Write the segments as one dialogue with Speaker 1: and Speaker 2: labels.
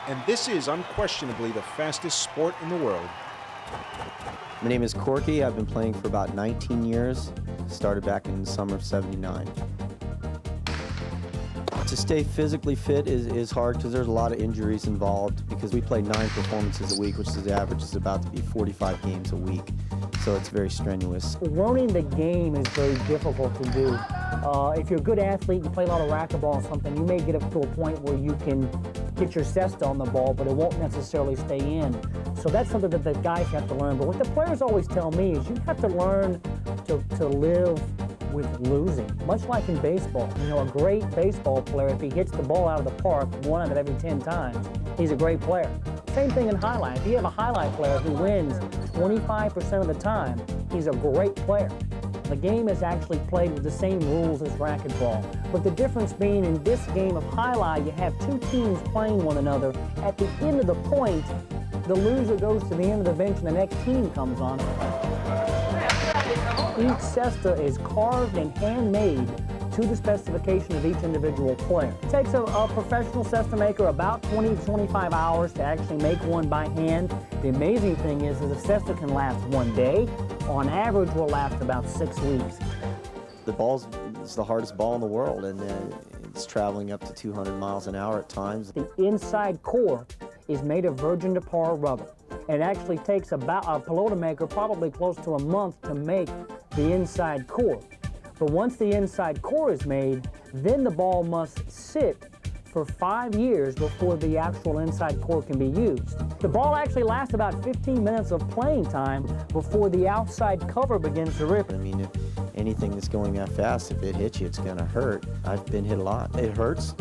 Speaker 1: and this is unquestionably the fastest sport in the world.
Speaker 2: My name is Corky. I've been playing for about 19 years. Started back in the summer of '79. To stay physically fit is hard because there's a lot of injuries involved because we play 9 performances a week, which is the average is about to be 45 games a week. So it's very strenuous.
Speaker 3: Learning the game is very difficult to do. If you're a good athlete, you play a lot of racquetball or something, you may get up to a point where you can get your cesta on the ball, but it won't necessarily stay in. So that's something that the guys have to learn. But what the players always tell me is you have to learn to live with losing, much like in baseball. You know, a great baseball player, if he hits the ball out of the park 1 out of every 10 times, he's a great player. Same thing in highlight. If you have a highlight player who wins 25% of the time, he's a great player. The game is actually played with the same rules as racquetball. But the difference being in this game of highlight, you have 2 teams playing one another. At the end of the point, the loser goes to the end of the bench and the next team comes on. Each cesta is carved and handmade to the specification of each individual player. It takes a professional cesta maker about 20 to 25 hours to actually make one by hand. The amazing thing is the cesta can last 1 day. On average, will last about 6 weeks.
Speaker 2: The ball's the hardest ball in the world, and it's traveling up to 200 miles an hour at times.
Speaker 3: The inside core is made of virgin to par rubber. It actually takes about a pelota maker probably close to a month to make the inside core. But once the inside core is made, then the ball must sit for 5 years before the actual inside core can be used. The ball actually lasts about 15 minutes of playing time before the outside cover begins to rip.
Speaker 2: I mean, if anything that's going that fast, if it hits you, it's going to hurt. I've been hit a lot. It hurts.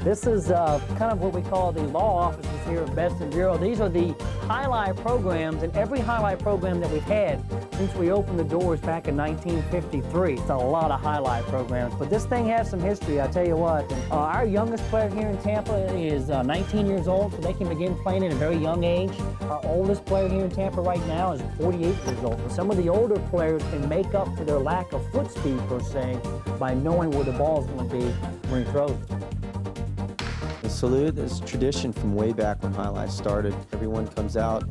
Speaker 3: This is kind of what we call the law offices here at Best in Bureau. These are the highlight programs, and every highlight program that we've had since we opened the doors back in 1953. It's a lot of highlight programs, but this thing has some history, I tell you what. Our youngest player here in Tampa is 19 years old, so they can begin playing at a very young age. Our oldest player here in Tampa right now is 48 years old. And some of the older players can make up for their lack of foot speed, per se, by knowing where the ball's going to be when he throws it.
Speaker 2: The salute is tradition from way back when highlights started. Everyone comes out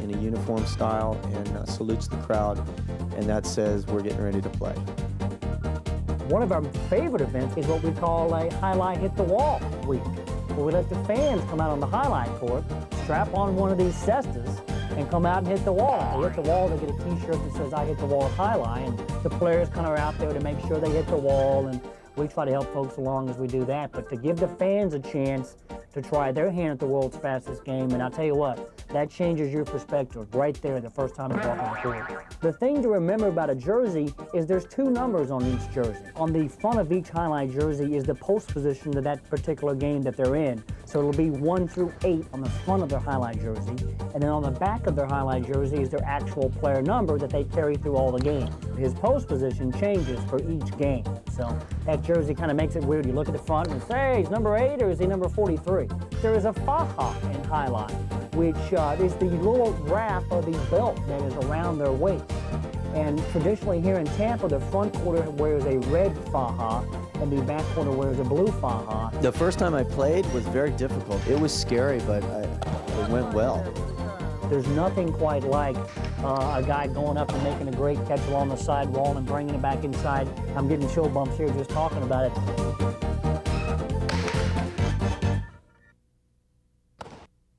Speaker 2: in a uniform style and salutes the crowd, and that says we're getting ready to play.
Speaker 3: One of our favorite events is what we call a highlight hit the wall week, where we let the fans come out on the highlight court, strap on one of these cestas, and come out and hit the wall. If they hit the wall, they get a t-shirt that says I hit the wall at highlight, and the players kind of are out there to make sure they hit the wall, and we try to help folks along as we do that. But to give the fans a chance to try their hand at the world's fastest game, and I'll tell you what, that changes your perspective right there the first time you walk on the court. The thing to remember about a jersey is there's 2 numbers on each jersey. On the front of each highlight jersey is the post position to that particular game that they're in. So it'll be 1 through 8 on the front of their highlight jersey, and then on the back of their highlight jersey is their actual player number that they carry through all the games. His post position changes for each game, so that jersey kind of makes it weird. You look at the front and say, hey, he's number 8 or is he number 43? There is a faja in highlight, which is the little wrap or the belt that is around their waist. And traditionally here in Tampa, the front quarter wears a red faja and the back quarter wears a blue faja.
Speaker 2: The first time I played was very difficult. It was scary, but it went well.
Speaker 3: There's nothing quite like a guy going up and making a great catch along the sidewall and bringing it back inside. I'm getting chill bumps here just talking about it.